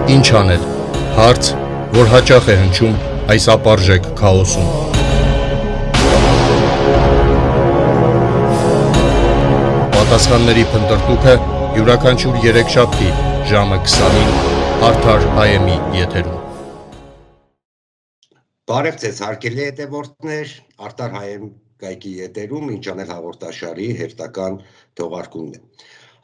Ինչ անել։ Հարց, որ հաճախ է հնչում այս ապարժեք քաոսում։ Պատասխանների փնտրտուքը յուրաքանչյուր երեքշաբթի ժամը 20-ին Արդար IM-ի եթերում։ Բարև ձեզ հարգելի հետևորդներ, Արդար IM կայքի եթերում ինչ անել հաղորդաշարի հերթական թողարկումն է։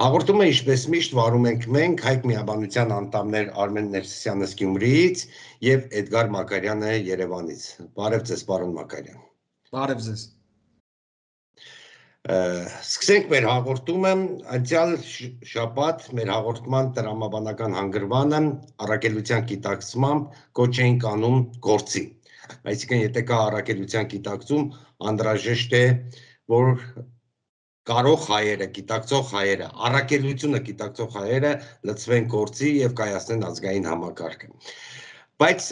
Հաղորդումը ինչպես միշտ վարում ենք մենք, Հայք միաբանության անդամներ Արմեն Ներսիսյանը Գյումրիից եւ Էդգար Մակարյանը Երևանից։ Բարև ձեզ, պարոն Մակարյան։ Բարև ձեզ։ Սկսենք մեր հաղորդումը, անցյալ շաբաթ մեր հաղորդման տրամաբանական հանգրվանը առաքելության գիտակցմամբ կոչ էինք անում գործի։ Այսինքն, եթե կա առաքելության գիտակցում, անհրաժեշտ է, որ կարող հայերը, գիտակցող հայերը, առաքելությունը գիտակցող հայերը լցվեն գործի եւ կայացնեն ազգային համակարգը։ Բայց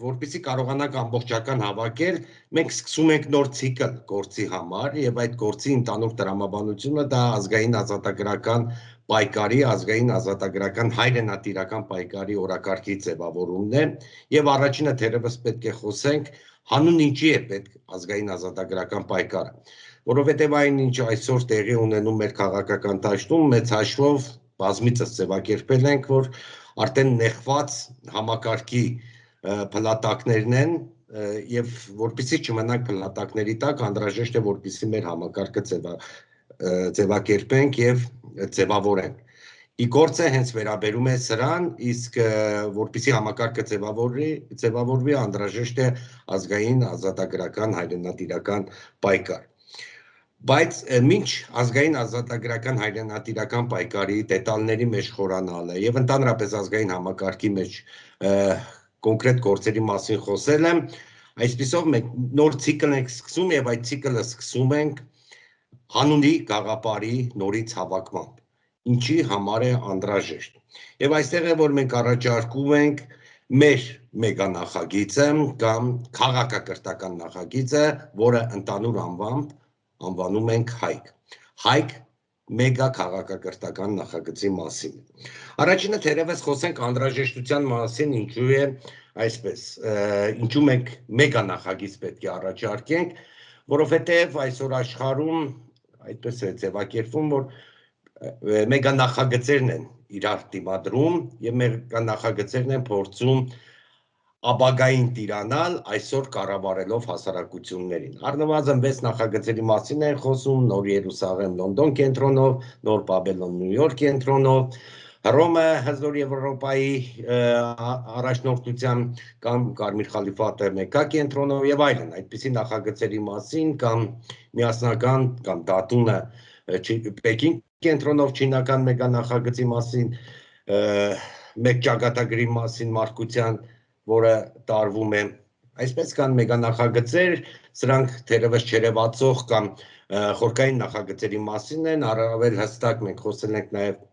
որպեսզի կարողանանք ամբողջական հավաքել, մենք սկսում ենք նոր ցիկլ գործի համար եւ այդ գործի ընդհանուր տրամաբանությունը դա ազգային ազատագրական պայքարի, ազգային ազատագրական հայրենատիրական պայքարի օրակարգի ձևավորումն է եւ առաջինը թերևս պետք է խոսենք հանուն ինչի է պետք ազգային ազատագրական պայքարը, որովհետեւ այն ինչ այսօր տեղի ունենում մեր քաղաքական դաշտում մեծ հաշվով բազմիցս ձևակերպել ենք, որ արդեն նեղված համակարգի փլատակներն են եւ որպեսզի չմնանք փլատակների տակ, անհրաժեշտ է որպեսզի մեր համակարգը ձևակերպենք եւ ձևավորենք։ Իգործը հենց վերաբերում է սրան, իսկ որպեսզի համակարգը ձևավորվի, անհրաժեշտ է ազգային ազատագրական հայրենատիրական պայքար։ Բայց մինչ ազգային ազատագրական հայրենատիրական պայքարի դետալների մեջ խորանալը եւ ընդհանրապես ազգային համակարգի մեջ կոնկրետ գործերի մասին խոսել եմ, այսպիսով մենք նոր ցիկլ ենք սկսում եւ այդ ցիկլը սկսում ենք հանունի գաղափարի նորից հավաքմամբ, ինչի համար է անհրաժեշտ։ Եվ այստեղ է, որ մենք առաջարկում ենք մեր մեգանախագիծը կամ քաղաքակրթական նախագիծը, որը ընդհանուր անվանում ենք Հայք։ Հայք մեգա քաղաքակրթական նախագծի մասին։ Առաջինը թերևս խոսենք անհրաժեշտության մասին, ինչու է այսպես, ինչու մենք մեգա նախագիծ պետք է առաջարկենք, որովհետև այսօր աշխարհում այդպես է ձևակերպվում, որ մեգա նախագծերն են իրար դիմադրում եւ մեգա նախագծերն են փորձում ապագային տիրանալ այսօր կառավարելով հասարակություններին։ Առնվազն 6 նախագծերի մասին են խոսում՝ Նոր Երուսաղեմ Լոնդոն կենտրոնով, Նոր Բաբելոն Նյու Յորք կենտրոնով, Հռոմը Հզոր Եվրոպայի առաջնորդությամբ կամ Կարմիր Խալիֆատը Մեքքա կենտրոնով եւ այլն։ Այդպիսի նախագծերի մասին կամ միասնական կամ Դատունը Պեկին կենտրոնով չինական մեգա նախագծի մասին, մեկ ճակատագրի մասին մարգության, որը տարվում է, այսպես կան մեգա նախագծեր, սրանք թերևս չերևացող կամ խորքային նախագծերի մասին են, առավել հստակ մենք խոսել ենք նաև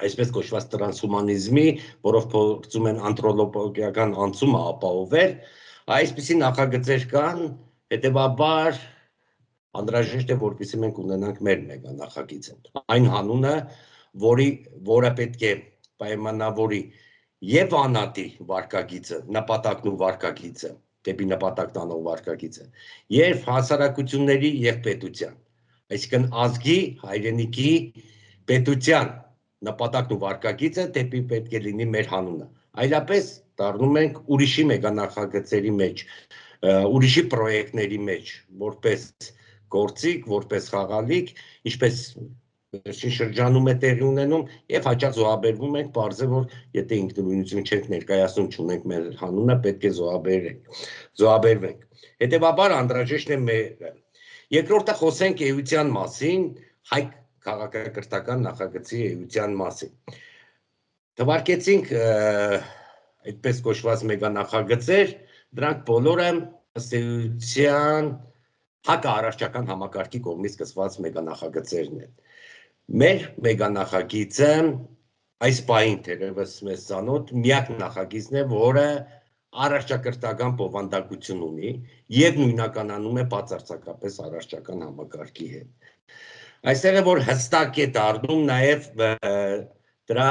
այսպես կոչված տրանսհումանիզմի, որով փորձում են անթրոպոլոգիական անցումը ապահովել, այսպիսի նախագծեր կան, հետևաբար անհրաժեշտ է, որպեսզի մենք ունենանք մեր մեգա նախագիծը։ Այն հանունը, որը պետք է պայմանավորի եւ անատի վարկագիծը, նպատակն ու վարկագիծը, դեպի նպատակ տանող վարկագիծը, եւ հասարակությունների եւ պետության, այսինքն ազգի, հայրենիքի, պետության նպատակն ու վարկագիծը դեպի պետք է լինի մեր հանունը։ Այլապես դառնում ենք ուրիշի մեգա նախագծերի մեջ, ուրիշի պրոյեկտների մեջ, որպես գործիք, որպես խաղալիք, ինչպես վերջին շրջանում է տեղի ունենում եւ հաճախ զոհաբերվում ենք, պարզ է, որ եթե ինքնուրույնություն չենք ներկայացնում, չունենք մեր հանունը, պետք է զոհաբերվենք։ Հետևաբար անհրաժեշտ է մերը։ Երկրորդը խոսենք էության մասին, Հայք քաղաքակրթական նախագծի էության մասին։ Թվարկեցինք այդպես կոչված մեգա նախագծեր, դրանք բոլորը ըստ էության հակաառաջական համակարգի կողմից սկսված մեգա նախագծերն են։ Մեր մեգա նախագիծը այս պահին թերևս մեզ ծանոթ միակ նախագիծն է, որը առողջակրթական բովանդակություն ունի եւ նույնականանում է բացարձակապես առողջական համակարգի հետ։ Այստեղ է որ հստակ է դառնում նաեւ դրա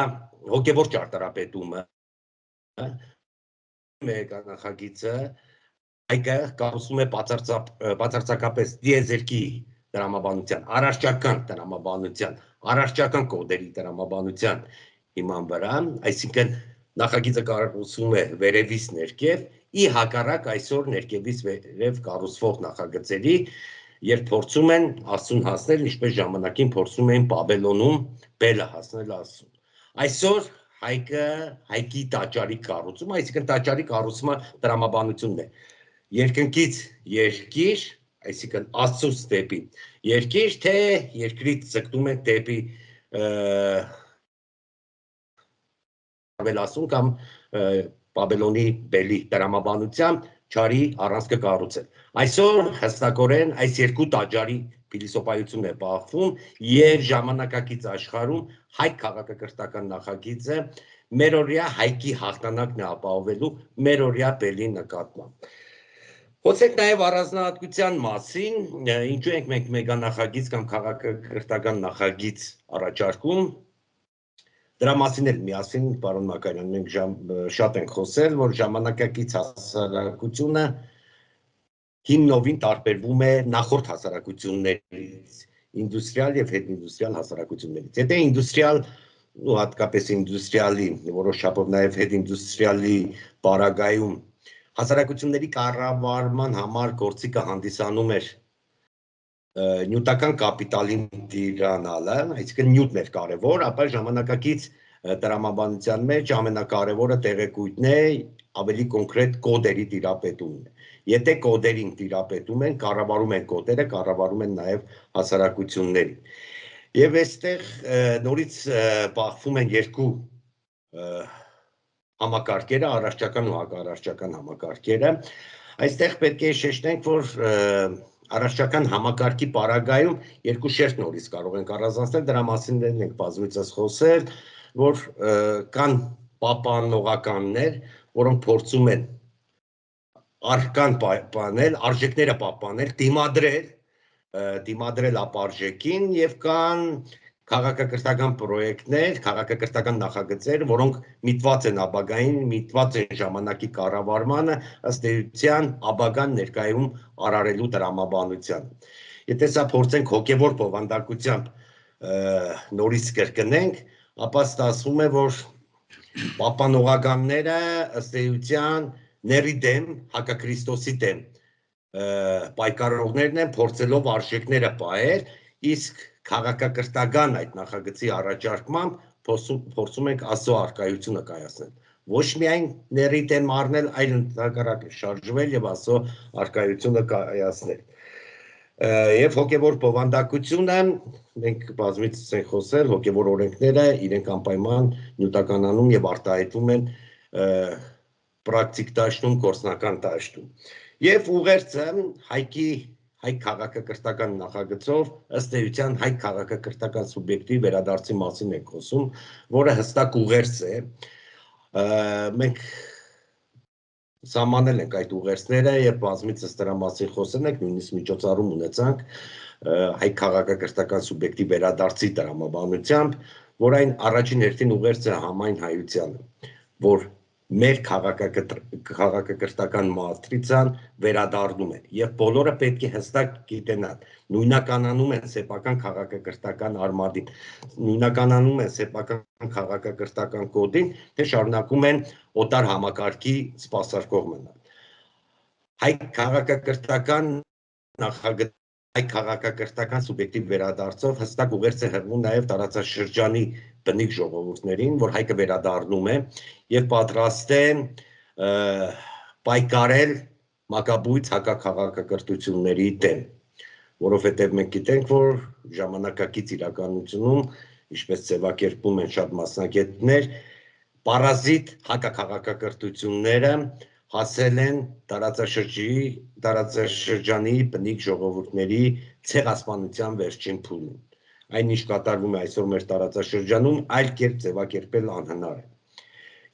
հոգեվոր ճարտարապետումը Մեգանախագիծը Հայկը կառուցում է բացարձակապես դիեզերքի տրամաբանության, առարճական տրամաբանության, առարճական կոդերի տրամաբանության հիման վրա, այսինքն նախագիծը կառուցվում է վերևից ներքև, ի հակառակ այսօր ներքևից վերև կառուցվող նախագծերի, երբ փորձում են Աստծուն հասնել, ինչպես ժամանակին փորձում էին Բաբելոնում բելը հասնել Աստծուն։ Այսօր Հայկի տաճարի կառուցումը, այսինքն տաճարի կառուցումը տրամաբանությունն է։ Երկնքից երկիր, այսինքն Աստծուց դեպի երկիր, թե երկրից ձգտում է դեպի Ավելասուն կամ Բաբելոնի բելի տրամաբանությամբ չարի առանցքը կառուցել։ Այսօր հստակորեն այս երկու տաճարի փիլիսոփայությունն է բախվում եւ ժամանակակից աշխարհում հայ քաղաքակրթական նախագիծը մերօրյա հայկի հաղթանակն է ապահովելու մերօրյա բելի նկատմամբ։ Խոսենք նաև առանձնահատկության մասին, ինչու ենք մենք մեգանախագիծ կամ քաղաքակրթական նախագիծ առաջարկում։ Դրա մասին էլ միասին, պարոն Մակարյան, մենք շատ ենք խոսել, որ ժամանակակից հասարակությունը հիմնովին տարբերվում է նախորդ հասարակություններից, ինդուստրիալ եւ հետինդուստրիալ հասարակություններից։ Եթե ինդուստրիալ ու հատկապես ինդուստրիալի, որոշ չափով նաև հետինդուստրիալի պարագայում հասարակությունների կառավարման համար գործիքը հանդիսանում էր նյութական կապիտալի տիրանալը, այսինքն նյութն էր կարևոր, ապա ժամանակակից տրամաբանության մեջ ամենակարևորը տեղեկույթն է, ավելի կոնկրետ կոդերի տիրապետումն է։ Եթե կոդերին տիրապետում են, կառավարում են կոդերը, կառավարում են նաև հասարակություններին։ Եվ այստեղ նորից բախվում են երկու համակարգերը, առարճական ու հակառարճական համակարգերը։ Այստեղ պետք է շեշտենք, որ առարճական համակարգի պարագայում երկու շերտ նորից կարող ենք առանձնացնել, դրա մասին ենք բազմիցս խոսել, որ կան պահպանողականներ, որոնք փորձում են արժեքները պահպանել, դիմադրել ապարժեքին եւ կան քաղաքակրթական պրոյեկտներ, քաղաքակրթական նախագծեր, որոնք միտված են ապագային, միտված են ժամանակի կառավարմանը, ըստ էության ապագան ներկայում արարելու տրամաբանությանը։ Եթե սա փորձենք հոգևոր բովանդակությամբ նորից կրկնենք, ապա ստացվում է, որ պահպանողականները ըստ էության ների դեմ, հակաքրիստոսի դեմ պայքարողներն են, փորձելով արժեքները պահել, իսկ քաղաքակրթական այդ նախագծի առաջարկմամբ փորձում ենք Աստծո առկայությունը կայացնել։ Ոչ միայն ների դեմ առնել, այլ ընդհակառակը շարժվել եւ Աստծո առկայությունը կայացնել։ Եվ հոգևոր բովանդակությունը, մենք բազմիցս ենք խոսել, հոգևոր օրենքները իրենք անպայման նյութականանում եւ արտահայտվում են պրակտիկ դաշտում, գործնական դաշտում։ Եվ ուղերձը հայ քաղաքակրթական նախագծով ըստ էության հայ քաղաքակրթական սուբյեկտի վերադարձի մասին ենք խոսում, որը հստակ ուղերձ է։ Մենք սահմանել ենք այդ ուղերձները եւ բազմիցս դրա մասին խոսել ենք, նույնիսկ միջոցառում ունեցանք հայ քաղաքակրթական սուբյեկտի վերադարձի տրամաբանությամբ, որ այն առաջին հերթին ուղերձը համայն հայությանը, որ մեր քաղաքակրթական մատրիցան վերադառնում է եւ բոլորը պետք է հստակ գիտենան, նույնականանում են սեփական քաղաքակրթական արմատին, նույնականանում են սեփական քաղաքակրթական կոդին, թե շարունակում են օտար համակարգի սպասարկող մնալ։ Հայ քաղաքակրթական նախագծի հայ քաղաքակրթական սուբյեկտի վերադարձով հստակ ուղերձ է հղվում նաև տարածաշրջանի բնիկ ժողովուրդներին, որ հայկը վերադառնում է եւ պատրաստ է պայքարել մակաբույծ հակաքաղաքակրթությունների դեմ, որովհետեւ մենք գիտենք, որ ժամանակակից իրականությունում, ինչպես ձևակերպում են շատ մասնագետներ, պարազիտ հակաքաղաքակրթությունները հասել են տարածաշրջանի բնիկ ժողովուրդների ցեղասպանության վերջին փուլին։ Այն ինչ կատարվում է այսօր մեր տարածաշրջանում, այլ կերպ ձևակերպել անհնար է։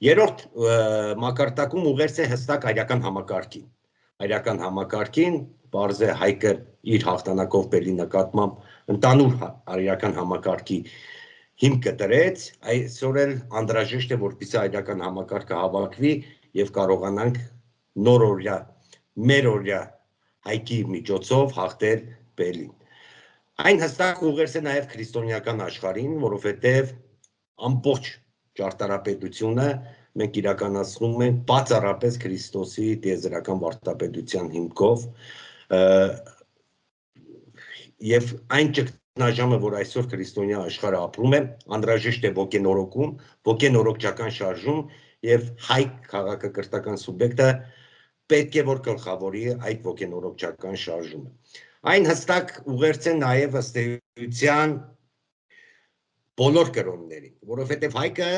Երրորդ մակարդակում ուղերձ է հստակ հայկական համակարգին։ Հայկական համակարգին, բարձ է հայկը իր հաղթանակով բելի նկատմամբ ընդանուր հայկական համակարգի հիմքը դրեց, այսօր էլ անդրաժեշտ է, որպեսզի այլական համակարգը հավաքվի եւ կարողանանք նորօրյա, մերօրյա հայքի միջոցով հաղթել բելին։ Այն հստակ ուղերձ է նաեւ քրիստոնեական աշխարհին, որովհետեւ ամբողջ ճարտարապետությունը մենք իրականացնում ենք բացառապես Քրիստոսի տիեզերական վարդապետության հիմքով եւ այն ճգնաժամը, որ այսօր քրիստոնյա աշխարհը ապրում է, անհրաժեշտ է ոգենորոգչական շարժում եւ հայ քաղաքակրթական սուբյեկտը պետք է որ գլխավորի այդ ոգենորոգչական շարժումը։ Այն հստակ ուղերձ է նաեւ ըստ էության բոլոր կրոններին, որովհետեւ հայկը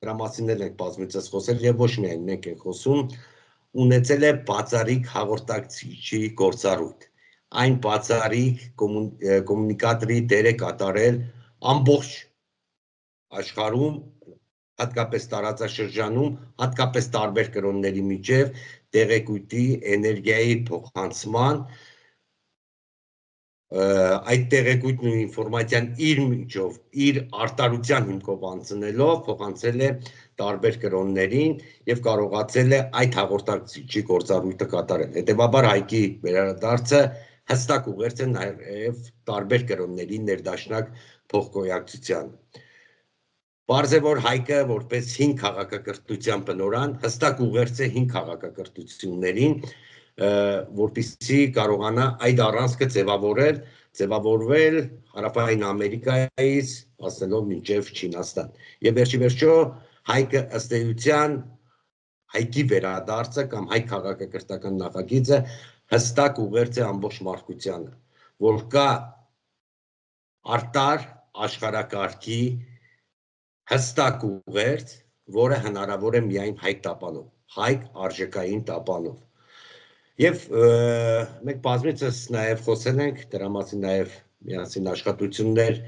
դրա մասին ենք բազմիցս խոսել եւ ոչ միայն մենք ենք խոսում, ունեցել է բացառիկ հաղորդակցիչի գործառույթ։ Այն բացառիկ կոմունիկատորի դեր է կատարել ամբողջ աշխարհում, հատկապես տարածաշրջանում, հատկապես տարբեր կրոնների միջև տեղեկույթի, էներգիայի փոխանցման այդ տեղեկույթն ու ինֆորմացիան իր միջով, իր արտարության հիմքով անցնելով փոխանցել է տարբեր կրոններին եւ կարողացել է այդ հաղորդակցիչի գործառույթը կատարել։ Հետևաբար հայքի վերադարձը հստակ ուղերձ է նաեւ տարբեր կրոնների ներդաշնակ փոխգոյակցությանը։ Պարզ է, որ հայկը որպես հին քաղաքակրթության բնորան հստակ ուղերձ է հին քաղաքակրթություններին, որպեսզի կարողանա այդ առանցքը ձևավորվել Հարավային Ամերիկայից հասնելով մինչև Չինաստան։ Եվ վերջիվերջո հայկը ըստ էության հայքի վերադարձը կամ հայ քաղաքակրթական նախագիծը հստակ ուղերձ է ամբողջ մարդկությանը, որ կա արտար աշխարհակարգի հստակ ուղերձ, որը հնարավոր է միայն հայք տապանով, հայք արժեքային տապանով։ Եվ մենք բազմիցս նաև խոսել ենք, դրա մասին նաև միասին աշխատություններ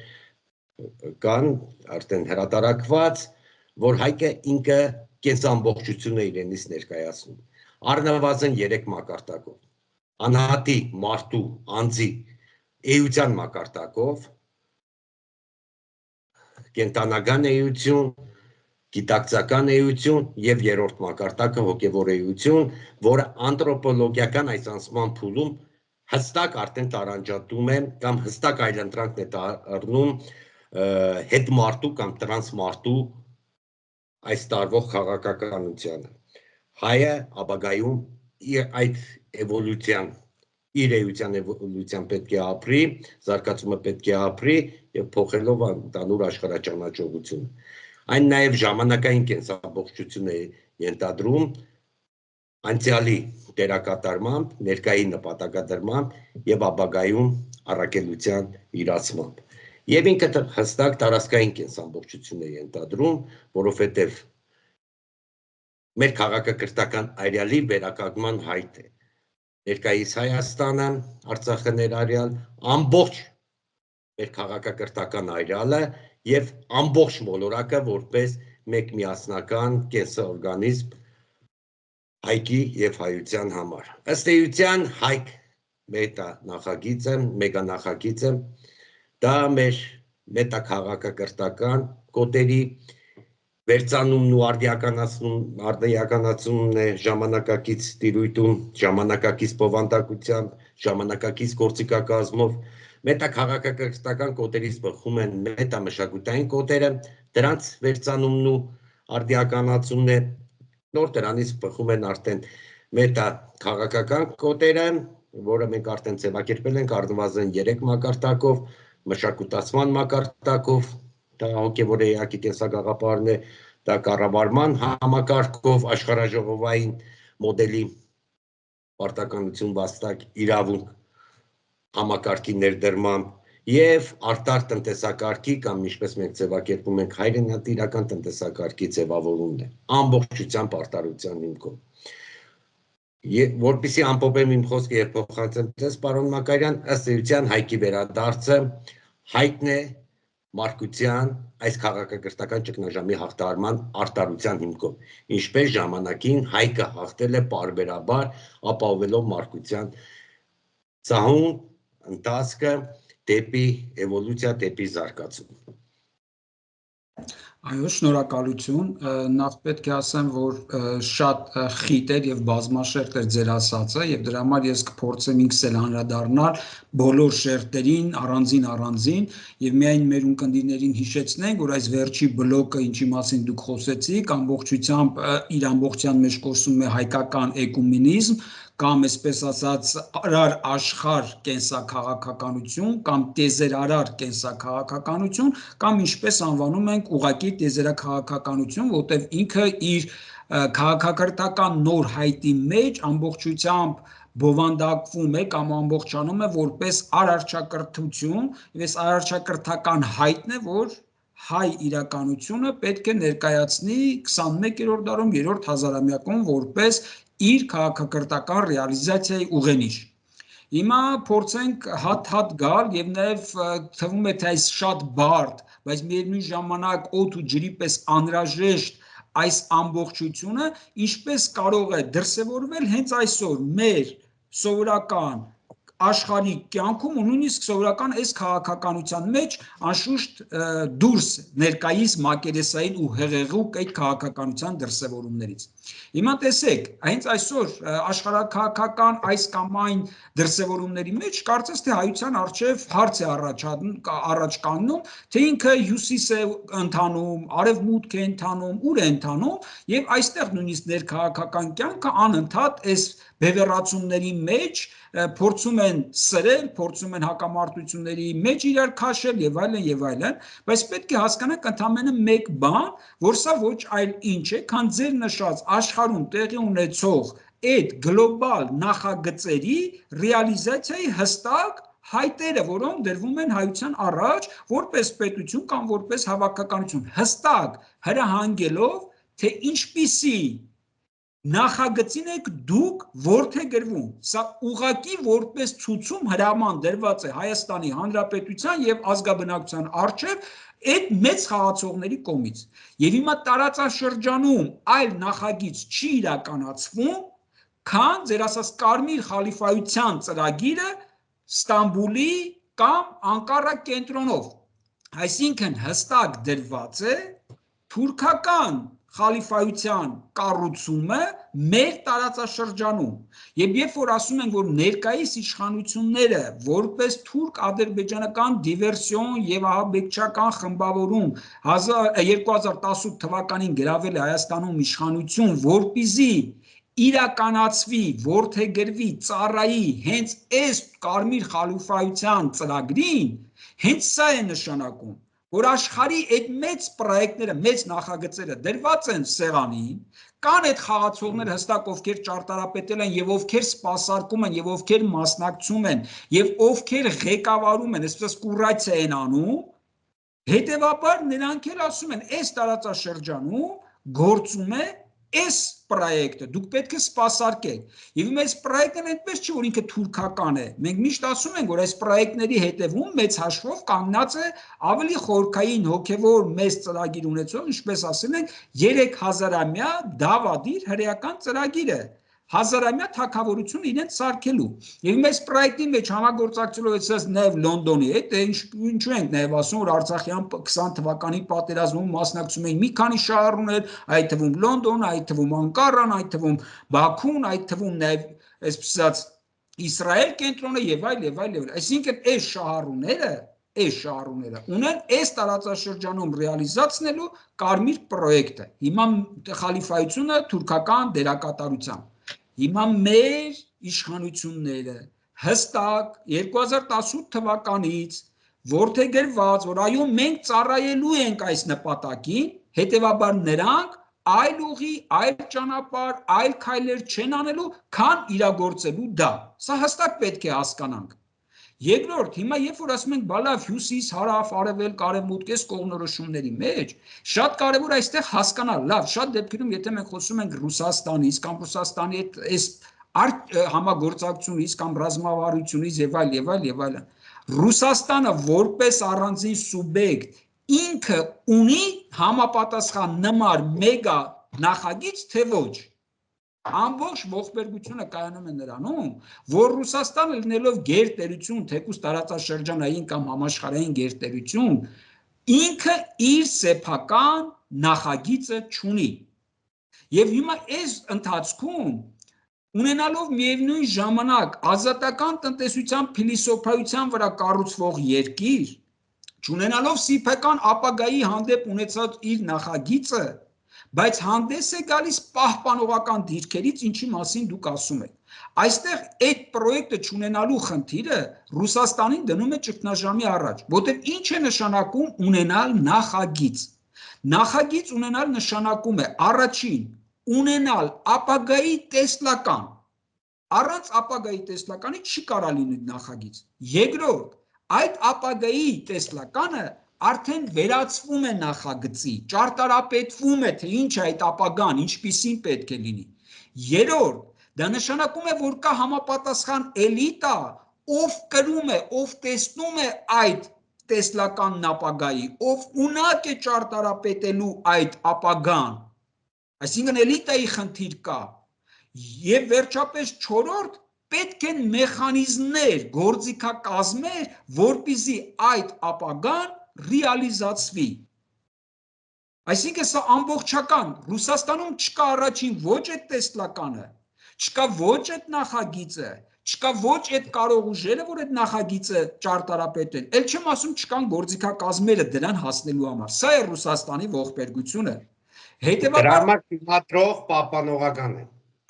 կան, արդեն հրատարակված, որ հայկը ինքը կենսամբողջություն է իրենից ներկայացնում։ Առնվազն 3 մակարդակով։ Անհատի, մարդու, անձի էության մակարդակով, կենտանական էություն, գիտակցական էություն եւ երրորդ մակարդակը հոգեվոր էություն, որը անթրոպոլոգիական այս անցման փուլում հստակ արդեն տարանջատում է կամ հստակ այլընտրանքն է դառնում հետմարտու կամ տրանսմարտու այս տարվող քաղաքականությանը։ Հայը ապագայում այդ էվոլյուցիան, իր էության էվոլյուցիան պետք է ապրի, զարգացումը պետք է ապրի եւ փոխելով ընդհանուր աշխարհաճանաչողությունը։ Այն նաև ժամանակային կենսամբողջություն է ենթադրում անցյալի դերակատարմամբ, ներկայի նպատակադրմամբ եւ ապագայում առաքելության իրացմամբ։ Եվ ինքը հստակ տարածքային կենսամբողջություն է ենթադրում, որովհետեւ մեր քաղաքակրթական այրյալի վերականգնման հայտ է։ Ներկայիս Հայաստանը, Արցախը ներառյալ ամբողջ մեր քաղաքակրթական այրյալը եւ ամբողջ մոլորակը որպես մեկ միասնական կենսաօրգանիզմ հայքի եւ հայության համար։ Ըստ էության հայք մեգանախագիծը դա մեր մետաքաղաքակրթական կոտերի վերծանումն ու արդիականացումն է ժամանակակից տիրույթում, ժամանակակից բովանդակությամբ, ժամանակակից գործիքակազմով, մետաքաղաքակրթական կոտերից բխում են մետամշակութային կոտերը, դրանց վերծանումն ու արդիականացումն է, նոր դրանից բխում են արդեն մետաքաղաքական կոտերը, որը մենք արդեն ձևակերպել ենք առնվազն 3 մակարդակով, մշակութացման մակարդակով, դա հոգևոր էակի կենսագաղափարն է, դա կառավարման համակարգով, աշխարհաժողովային մոդելի պարտականություն վաստակ իրավունք համակարգի ներդրմամբ եւ արտար տնտեսակարգի կամ ինչպես մենք ձևակերպում ենք հայրենատիրական տնտեսակարգի ձևավորումն է ամբողջությամբ արտարության հիմքով։ Որպեսզի ամփոփեմ իմ խոսքը եւ փոխանցեմ ձեզ, պարոն Մակարյան, ըստ էության հայքի վերադարձը հայտն է մարդկության այս քաղաքակրթական ճգնաժամի հաղթահարման արտարության հիմքով, ինչպես ժամանակին հայկը հաղթել է պարբերաբար ապահովելով մարդկության ցահուն ընթացքը դեպի էվոլյուցիա, դեպի զարգացում։ Այո, շնորհակալություն, նախ պետք է ասեմ, որ շատ խիտ էր եւ բազմաշերտ էր ձեր ասածը եւ դրա համար ես կփորձեմ ինքս էլ անդրադառնալ բոլոր շերտերին առանձին եւ միայն մեր ունկնդիրներին հիշեցնենք, որ այս վերջի բլոկը, ինչի մասին դուք խոսեցիք, ամբողջությամբ իր ամբողջության մեջ կոչվում է հայկական էկումենիզմ կամ այսպես ասած արար աշխարհ կենսաքաղաքականություն կամ տեզերարար կենսաքաղաքականություն կամ ինչպես անվանում ենք ուղղակի տեզերաքաղաքականություն, որտեղ ինքը իր քաղաքակրթական նոր հայտի մեջ ամբողջությամբ բովանդակվում է կամ ամբողջանում է որպես արարչակրթություն, եւ այս արարչակրթական հայտն է, որ հայ իրականությունը պետք է ներկայացնի 21-րդ դարում, 3-րդ հազարամյակում որպես իր քաղաքակրթական ռեալիզացիայի ուղենիշ։ Հիմա փորձենք հատ գալ եւ նաեւ թվում է թե այս շատ բարդ, բայց միևնույն ժամանակ օդ ու ջրի պես անհրաժեշտ այս ամբողջությունը ինչպես կարող է դրսևորվել հենց այսօր մեր սովորական աշխարհիկ կյանքում ու նույնիսկ սովորական այս քաղաքականության մեջ անշուշտ դուրս ներկայիս մակերեսային ու հեղեղուկ այդ քաղաքականության դրսևորումներից։ Հիմա տեսեք, հենց այսօր աշխարհաքաղաքական այս կամ այն դրսևորումների մեջ կարծես թե հայության արչև հարց է առաջ կանգնում, թե ինքը հյուսիս է ընթանում, արևմուտք է ընթանում, ուր է ընթանում եւ այստեղ նույնիսկ ներքաղաքական կյանքը անընդհատ այս բևեռացումների մեջ փորձում են սրել, փորձում են հակամարտությունների մեջ իրար քաշել եւ այլն, բայց պետք է հասկանանք ընդամենը մեկ բան, որ սա ոչ այլ ինչ է, քան ձեր նշած աշխարհում տեղի ունեցող այդ գլոբալ նախագծերի ռեալիզացիայի հստակ հայտերը, որոնք դրվում են հայության առաջ որպես պետություն կամ որպես հավաքականություն, հստակ հրահանգելով, թե ինչպիսի նախագծին եք դուք որդեգրվում, սա ուղղակի որպես ցուցում հրաման դրված է Հայաստանի Հանրապետության եւ ազգաբնակության առջև այդ մեծ խաղացողների կողմից։ Եվ հիմա տարածաշրջանում այլ նախագիծ չի իրականացվում, քան ձեր ասած Կարմիր խալիֆայության ծրագիրը Ստամբուլի կամ Անկարա կենտրոնով, այսինքն հստակ դրված է թուրքական խալիֆայության կառուցումը մեր տարածաշրջանում եւ երբ որ ասում են որ ներկայիս իշխանությունները որպես թուրք-ադրբեջանական դիվերսիոն եւ ահաբեկչական խմբավորում 2018 թվականին գրավել է Հայաստանում իշխանություն որպեսզի իրականացվի որդեգրվի ծառայի հենց այս Կարմիր խալիֆայության ծրագրին հենց սա է նշանակում որ աշխարհի այդ մեծ պրոյեկտները, մեծ նախագծերը դրված են սեղանին, կան այդ խաղացողները հստակ ովքեր ճարտարապետել են եւ ովքեր սպասարկում են եւ ովքեր մասնակցում են եւ ովքեր ղեկավարում են, այսպես կուրացիա են անում, հետեւաբար նրանք էլ ասում են, այս տարածաշրջանում գործում է այս պրոյեկտը, դուք պետք է սպասարկեք եւ իմ այս պրոյեկտն այդպես չի որ ինքը թուրքական է, մենք միշտ ասում ենք որ այս պրոյեկտների հետևում մեծ հաշվով կանգնած է ավելի խորքային հոգեվոր մեծ ծրագիր ունեցող, ինչպես ասել ենք 3000-ամյա դավադիր հրեական ծրագիրը հազարամյա թագավորություն իրենց սարքելու եւ այս պրոյեկտի մեջ համագործակցելով այսպես նաեւ Լոնդոնի հետ ինչու ենք նաեւ ասում որ Արցախյան 20 թվականի պատերազմում մասնակցում էին մի քանի շահառուներ, այդ թվում Լոնդոն, այդ թվում Անկարան, այդ թվում Բաքուն, այդ թվում նաեւ այսպես Իսրայել կենտրոնը եւ այլ, այսինքն այս շահառուները ունեն այս տարածաշրջանում ռեալիզացնելու կարմիր պրոյեկտը հիմա խալիֆայությունը թուրքական դերակատարությամբ Հիմա մեր իշխանությունները հստակ 2018 թվականից որդեգրված, որ այո մենք ծառայելու ենք այս նպատակին, հետևաբար նրանք այլ ուղի, այլ ճանապարհ, այլ քայլեր չեն անելու, քան իրագործելու դա։ Սա հստակ պետք է հասկանանք։ Երկրորդ, հիմա երբ որ ասում ենք բալավ հյուսիս, հարավ, արևելք, արևմուտք այս կողմնորոշումների մեջ, շատ կարևոր է այստեղ հասկանալ, լավ, շատ դեպքերում եթե մենք խոսում ենք Ռուսաստանից կամ Ռուսաստանի հետ այս համագործակցությունից կամ ռազմավարությունից եւ այլն, Ռուսաստանը որպես առանձին սուբյեկտ ինքը ունի համապատասխան նման մեգա նախագիծ թե ոչ Ամբողջ ողբերգությունը կայանում է նրանում, որ Ռուսաստանը լինելով գերտերություն, թեկուզ տարածաշրջանային կամ համաշխարհային գերտերություն, ինքը իր սեփական նախագիծը չունի։ Եվ հիմա այս ընթացքում ունենալով միևնույն ժամանակ ազատական տնտեսության փիլիսոփայության վրա կառուցվող երկիր, չունենալով սիփական ապագայի հանդեպ ունեցած իր նախագիծը, բայց հանդես է գալիս պահպանողական դիրքերից, ինչի մասին դուք ասում եք։ Այստեղ այդ պրոյեկտը չունենալու խնդիրը Ռուսաստանին դնում է ճգնաժամի առաջ, որտեղ ինչ է նշանակում ունենալ նախագիծ։ Նախագիծ ունենալ նշանակում է առաջին ունենալ ապագայի տեսլական։ Առանց ապագայի տեսլականի չի կարա լինի նախագիծ։ Երկրորդ, այդ ապագայի տեսլականը արդեն վերածվում է նախագծի, ճարտարապետվում է, թե ինչ է այդ ապագան, ինչպիսին պետք է լինի։ Երրորդ, դա նշանակում է, որ կա համապատասխան էլիտա, ով կրում է, ով տեսնում է այդ տեսլական ապագայի, ով ունակ է ճարտարապետելու այդ ապագան։ Այսինքն էլիտայի խնդիր կա։ Եվ վերջապես չորրորդ, պետք են մեխանիզմներ, գործիքակազմեր, որպեսզի այդ ապագան ռեալիզացվի։ Այսինքն սա ամբողջական, Ռուսաստանում չկա առաջին ոչ այդ տեսլականը, չկա ոչ այդ նախագիծը, չկա ոչ այդ կարող ուժերը, որ այդ նախագիծը ճարտարապետեն, էլ չեմ ասում չկան գործիքակազմերը դրան հասնելու համար։ Սա է Ռուսաստանի ողբերգությունը։ Դրա համար դիմադրող պահպանողական է։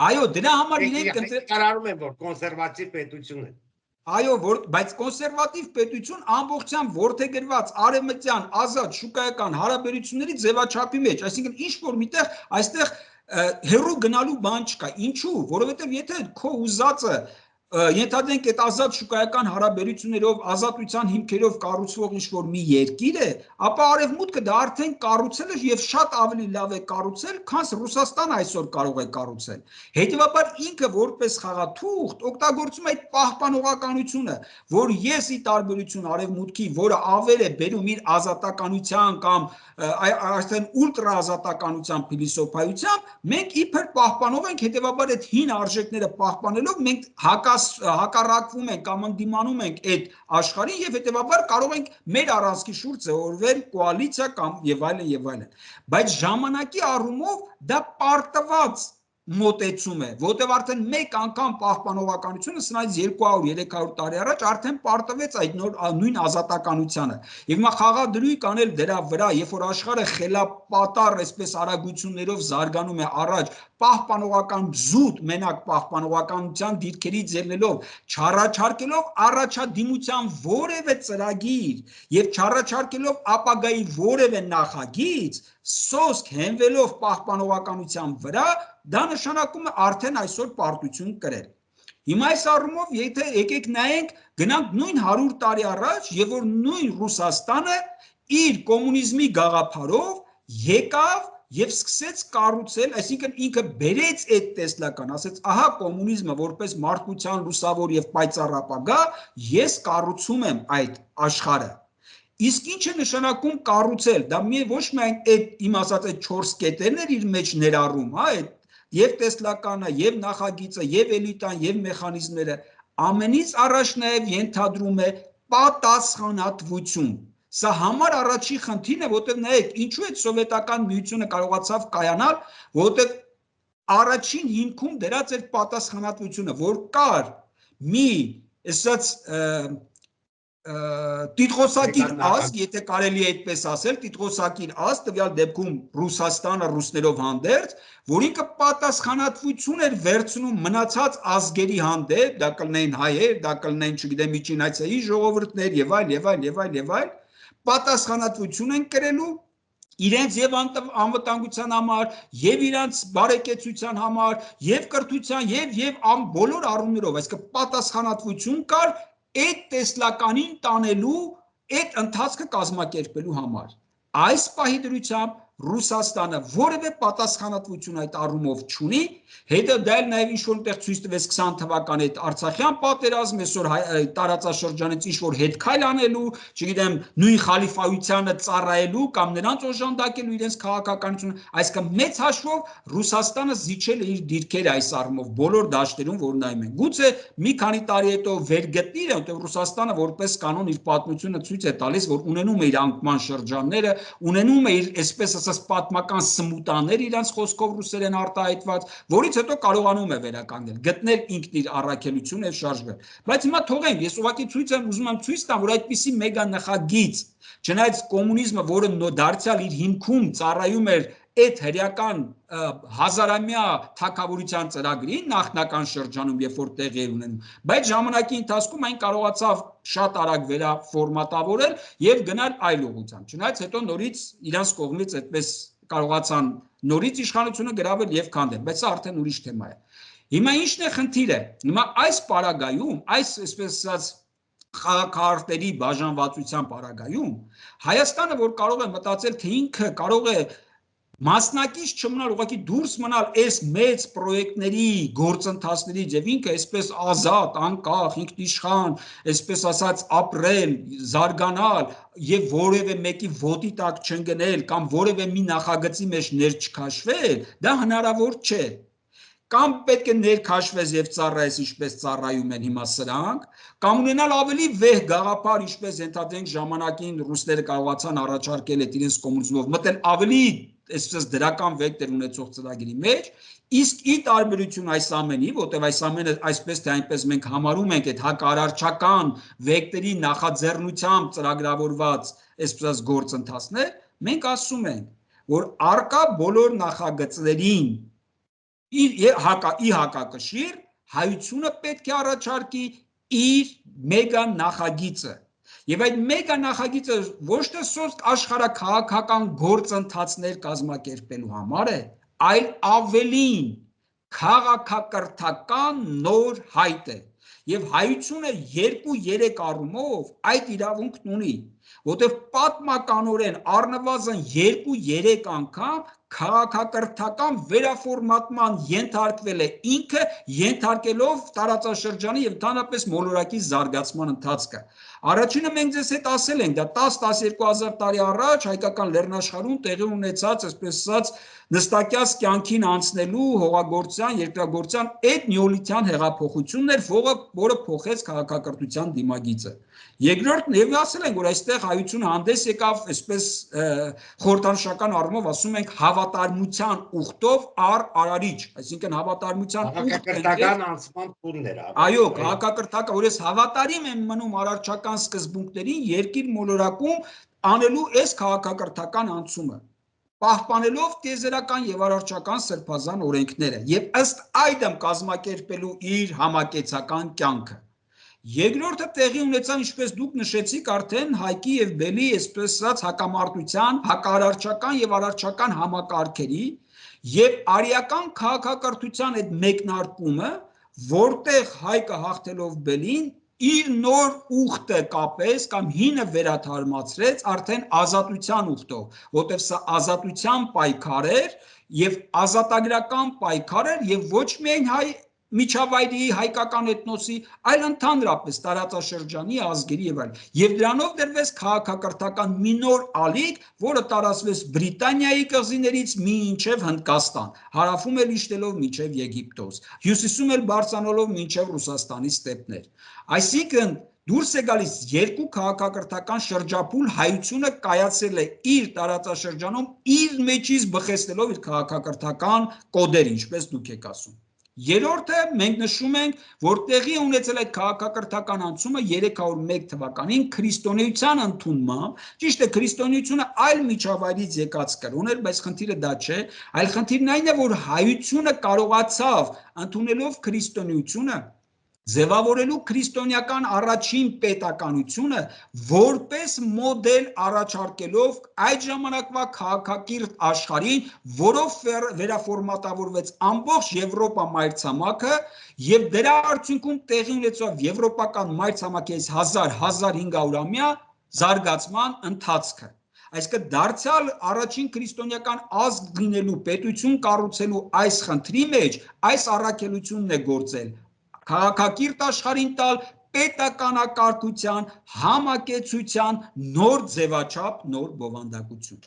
Այո, դրա համար իրենք կարարում են, որ կոնսերվատիվ պետություն է։ Այո, բայց կոնսերվատիվ պետություն ամբողջությամբ որդեգրված արևմտյան ազատ շուկայական հարաբերությունների ձևաչափի մեջ, այսինքն ինչ որ միտեղ այստեղ հերու գնալու բան չկա։ Ինչու՞, որովհետև եթե քո ուզածը ենթադրենք այդ ազատ շուկայական հարաբերություններով, ազատության հիմքերով կառուցվող ինչ-որ մի երկիր է, ապա արևմուտքը դա արդեն կառուցել է եւ շատ ավելի լավ է կառուցել, քան Ռուսաստանը այսօր կարող է կառուցել։ Հետևաբար ինքը որպես խաղաթուղթ օգտագործում է այդ պահպանողականությունը, որ ես ի տարբերություն արևմուտքի, որը ավել է բերում իր ազատականության կամ արդեն ուլտրա ազատականության փիլիսոփայությամբ, մենք իբր պահպանող ենք, հետևաբար այդ հին արժեքները պահպանելով մենք հակառակվում ենք կամ ընդդիմանում ենք այդ աշխարհին եւ հետեւաբար կարող ենք մեր առանցքի շուրջ ձևավորվել կոալիցիա կամ եւ այլն եւ այլն։ Բայց ժամանակի առումով դա պարտված մոտեցում է, որտեղ արդեն մեկ անգամ պահպանողականությունը սրանից 200-300 տարի առաջ արդեն պարտվեց այդ նույն ազատականությանը։ Եվ հիմա խաղադրույք անել դրա վրա, երբ որ աշխարհը խելապատառ այսպես արագություններով զարգանում է առաջ, պահպանողական զուտ մենակ պահպանողականության դիրքերից ելնելով, չառաջարկելով առաջադիմության որևէ ծրագիր եւ չառաջարկելով ապագայի որևէ նախագիծ, սոսկ հենվելով պահպանողականության վրա, դա նշանակում է արդեն այսօր պարտություն կրել։ Հիմա այս առումով եթե եկեք նայենք, գնանք նույն 100 տարի առաջ, եւ որ նույն Ռուսաստանը իր կոմունիզմի գաղափարով եկավ եւ սկսեց կառուցել, այսինքն ինքը բերեց այդ տեսլական, ասեց, ահա կոմունիզմը որպես մարդկության լուսավոր եւ պայծառ ապագա, ես կառուցում եմ այդ աշխարհը։ Իսկ ինչ է նշանակում կառուցել, դա ոչ միայն այդ իմ ասած այդ 4 կետերն էր իր մեջ ներառում, հա, այդ եւ տեսլականը, եւ նախագիծը, եւ էլիտան, եւ մեխանիզմները, ամենից առաջ նաեւ ենթադրում է պատասխանատվություն։ Սա համար առաջի խնդիրն է, որտեղ նայեք, ինչու է սովետական միությունը կարողացավ կայանալ, որտեղ առաջին հիմքում դրած էր պատասխանատվությունը, որ կար մի ասած տիտղոսակիր ազգ, եթե կարելի է այդպես ասել, տիտղոսակիր ազգ, տվյալ դեպքում Ռուսաստանը ռուսներով հանդերձ, որ ինքը պատասխանատվություն էր վերցնում մնացած ազգերի հանդեպ, դա կլինեն հայեր, դա կլինեն, չգիտեմ, միջինացիայի ժողովուրդներ եւ այլ եւ այլ եւ այլ եւ այլ, պատասխանատվություն են կրելու իրենց եւ անվտանգության համար, եւ իրանց բարեկեցության համար, եւ կրթության, եւ բոլոր առումներով, այսինքն պատասխանատվություն կար այդ տեսլականին տանելու, այդ ընթացքը կազմակերպելու համար։ Այս պահի դրությամբ Ռուսաստանը որևէ պատասխանատվություն այդ առումով չունի, հետո դա էլ նաև ինչ-որ տեղ ցույց տվեց 20 թվականի այդ Արցախյան պատերազմ, այսօր տարածաշրջանից ինչ-որ հետքայլ անելու, չգիտեմ, նույն խալիֆայությանը ծառայելու կամ նրանց օժանդակելու իրենց քաղաքականությունը, այսինքն մեծ հաշվով Ռուսաստանը զիջել է իր դիրքերը այս առումով բոլոր դաշտերում, որ նայում են։ Գուցե մի քանի տարի հետո վերգտնի իրեն, որտեղ Ռուսաստանը որպես կանոն իր պատմությունը ցույց է տալիս, որ ունենում է իր անկման շրջանները, ունենում է իր, այսպես ասած, պատմական սմուտաներ իրենց խոսքով ռուսերեն արտահայտված, որից հետո կարողանում է վերականգնել, գտնել ինքն իր առաքելությունը եւ շարժվել։ Բայց հիմա թողենք, ես ուղղակի ուզում եմ ցույց տամ, որ այդպիսի մեգա նախագիծ, չնայած կոմունիզմը, որը դարձյալ իր հիմքում ծառայում էր այդ հրեական հազարամյա թագավորության ծրագրին նախնական շրջանում, երբ որ տեղի էր ունենում, բայց ժամանակի ընթացքում այն կարողացավ շատ արագ վերաֆորմատավորել եւ գնալ այլ ուղղությամբ։ Չնայած հետո նորից իրանց կողմից այդպես կարողացան նորից իշխանությունը գրավել եւ քանդել, բայց սա արդեն ուրիշ թեմա է։ Հիմա ի՞նչն է խնդիրը։ Հիմա այս պարագայում, այս այսպես ասած խաղակարտերի բաժանվածության պարագայում Հայաստանը, որ կարող է մտածել, թե ինքը կարող է մասնակից չմնալ, ուղղակի դուրս մնալ այս մեծ պրոյեկտների գործընթացներից եւ ինքը այսպես ազատ, անկախ, ինքնիշխան, այսպես ասած ապրել, զարգանալ եւ որևէ մեկի ոտի տակ չընկնել կամ որևէ մի նախագծի մեջ ներչքաշվել, դա հնարավոր չէ։ Կամ պետք է ներքաշվես եւ ծառայես, ինչպես ծառայում են հիմա սրանք, կամ ունենալ ավելի վեհ գաղափար, ինչպես ենթադրենք ժամանակին ռուսները կարողացան առաջարկել այդ իրենց կոմունիզմով, մտել ավելի այսպես դրական վեկտոր ունեցող ծրագրի մեջ, իսկ ի տարբերություն այս ամենի, որտեղ այս ամենը այսպես թե այնպես մենք համարում ենք այդ հակարարչական վեկտորի նախաձեռնությամբ ծրագրավորված այսպես գործընթացներ, մենք ասում ենք, որ արկա բոլոր նախագծերին ի հակակշիռ հայությունը պետք է առաջարկի իր մեգա նախագիծը եւ այդ մեգա նախագիծը ոչ թե սոսկ աշխարհաքաղաքական գործընթացներ կազմակերպելու համար է, այլ ավելին քաղաքակրթական նոր հայտ է եւ հայությունը 2-3 առումով այդ իրավունքն ունի, որտեղ պատմականորեն առնվազն 2-3 անգամ քաղաքակրթական վերաֆորմատման ենթարկվել է ինքը, ենթարկելով տարածաշրջանի եւ ընդհանրապես մոլորակի զարգացման ընթացքը։ Առաջինը մենք ձեզ հետ ասել ենք, դա 10-12 տարի առաջ հայկական լեռնաշխարհում տեղի ունեցած, այսպես ասած, նստակյաց կյանքին անցնելու հողագործության, երկրագործության այդ նեոլիթյան հեղափոխությունն էր, որը փոխեց քաղաքակրթության դիմագիծը։ Երկրորդն եւ ասել ենք, որ այստեղ հայությունը հանդես եկավ, այսպես խորհրդանշական առումով ասում ենք հավատարմության ուխտով արարիչ, այսինքն հավատարմության քաղաքակրթական անցման փուլն էր։ Այո, քաղաքակրթական, որ ես հավատարիմ եմ մնում արարչական սկզբունքներին երկիր մոլորակում անելու այս քաղաքակրթական անցումը, պահպանելով տիեզերական եւ արարչական սրբազան օրենքները եւ ըստ այդմ կազմակերպելու իր համակեցական կյանքը։ Երկրորդը տեղի ունեցավ, ինչպես դուք նշեցիք, արդեն Հայկի եւ Բելի այսպես ասած հակամարտության, հակարարչական եւ արարչական համակարգերի եւ արիական քաղաքակրթության այդ մեկնարկումը, որտեղ Հայկը հաղթելով Բելին իր նոր ուխտը կապես կամ հինը վերաթարմացրեց արդեն ազատության ուխտով, որտեղ սա ազատության պայքար էր եւ ազատագրական պայքար էր եւ ոչ միայն հայ միջավայրի հայկական էթնոսի, այլ ընդհանրապես տարածաշրջանի ազգերի եւ այլն։ Եվ դրանով դրվեց քաղաքակրթական մի նոր ալիք, որը տարածվեց Բրիտանիայի կղզիներից մինչև Հնդկաստան, հարավում էլ իջնելով մինչև Եգիպտոս, հյուսիսում էլ բարձրանալով մինչև Ռուսաստանի ստեպներ։ Այսինքն դուրս է գալիս երկու քաղաքակրթական շրջափուլ հայությունը կայացել է իր տարածաշրջանում իր մեջից բխեցնելով իր քաղաքակրթական կոդեր, ինչպես դուք եք ասում։ Երրորդը մենք նշում ենք, որ տեղի ունեցել այդ քաղաքակրթական անցումը 301 թվականին քրիստոնեության ընդունմամբ, ճիշտ է, քրիստոնեությունը այլ միջավայրից եկած կրոն էր, բայց խնդիրը դա չէ, այլ խնդիրն այն է, որ հայությունը կարողացավ ընդունելով քրիստոնեությունը ձևավորելու քրիստոնեական առաջին պետականությունը որպես մոդել առաջարկելով այդ ժամանակվա քաղաքակիրթ աշխարհին, որով վերաֆորմատավորվեց ամբողջ Եվրոպա մայրցամաքը եւ դրա արդյունքում տեղի ունեցավ եվրոպական մայրցամաքի 1000-1500-ամյա զարգացման ընթացքը։ Այսինքն դարձյալ առաջին քրիստոնեական ազգ լինելու պետություն կառուցելու այս խնդրի մեջ այս առաքելությունն է գործել քաղաքակիրթ աշխարհին տալ պետականակարգության համակեցության նոր ձևաչափ, նոր բովանդակություն։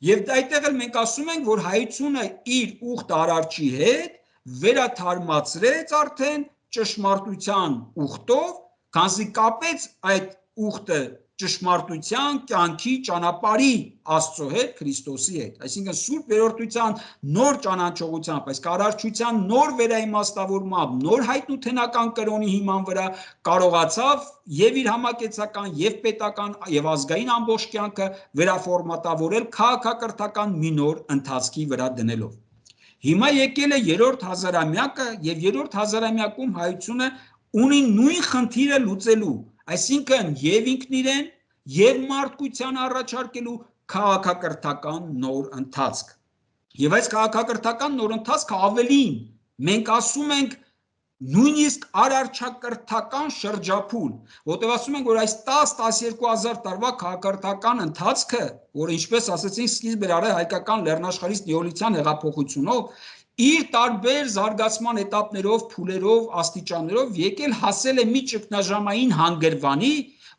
Եվ այդտեղ էլ մենք ասում ենք, որ հայությունը իր ուխտ արարչի հետ վերաթարմացրեց արդեն ճշմարտության ուխտով, քանզի կապեց այդ ուխտը ճշմարտության, կյանքի, ճանապարհի Աստծո հետ, Քրիստոսի հետ։ Այսինքն Սուրբ Երրորդության նոր ճանաչողությամբ, այս արարչության նոր վերաիմաստավորմամբ, նոր հայտնութենական կրոնի հիման վրա կարողացավ եւ իր համակեցական, եւ պետական, եւ ազգային ամբողջ կյանքը վերաֆորմատավորել քաղաքակրթական մի նոր ընթացքի վրա դնելով։ Հիմա եկել է երրորդ հազարամյակը եւ երրորդ հազարամյակում հայությունը ունի նույն խնդիրը լուծելու, այսինքն եւ ինքն իրեն եւ մարդկության առաջարկելու քաղաքակրթական նոր ընթացք։ Եվ այս քաղաքակրթական նոր ընթացքը ավելին, մենք ասում ենք նույնիսկ արարչակրթական շրջափուլ, որտեղ ասում ենք, որ այս 10-12000 տարվա քաղաքակրթական ընթացքը, որը ինչպես ասացինք սկիզբ էր արել հայկական լեռնաշխարհից նեոլիթյան հեղափոխությունով, իր տարբեր զարգացման էտապներով, փուլերով, աստիճաններով եկել հասել է մի ճգնաժամային հանգրվանի,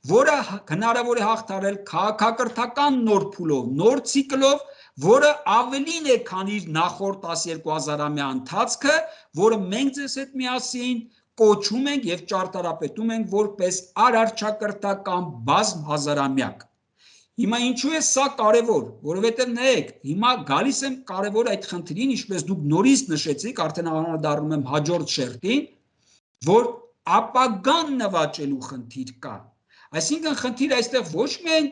որը հնարավոր է հաղթարել քաղաքակրթական նոր փուլով, նոր ցիկլով, որը ավելին է, քան իր նախորդ 12000-ամյա ընթացքը, որը մենք ձեզ հետ միասին կոչում ենք եւ ճարտարապետում ենք որպես արարչակրթական բազմհազարամյակ։ Հիմա ինչու է սա կարևոր, որովհետեւ նայեք, հիմա գալիս եմ կարևոր այդ խնդրին, ինչպես դուք նորից նշեցիք, արդեն անդրադառնում եմ հաջորդ շերտին, որ ապագան նվաճելու խնդիր կա։ Այսինքն խնդիրը այստեղ ոչ միայն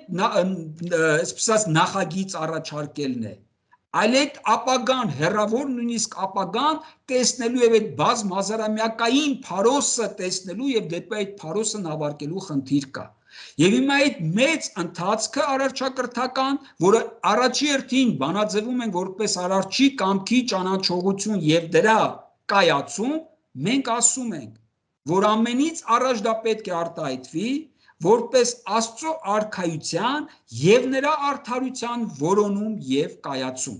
այսպես նախագիծ առաջարկելն է, այլ այդ ապագան, հեռավոր նույնիսկ ապագան տեսնելու եւ այդ բազմհազարամյակային փարոսը տեսնելու եւ դեպի այդ փարոսը նավարկելու խնդիր կա։ Եվ հիմա այդ մեծ ընթացքը արարչակրթական, որը առաջի հերթին բանաձևում են որպես արարչի կամքի ճանաչողություն եւ դրա կայացում, մենք ասում ենք, որ ամենից առաջ դա պետք է արտահայտվի որպես Աստծո արքայության եւ նրա արդարության որոնում եւ կայացում։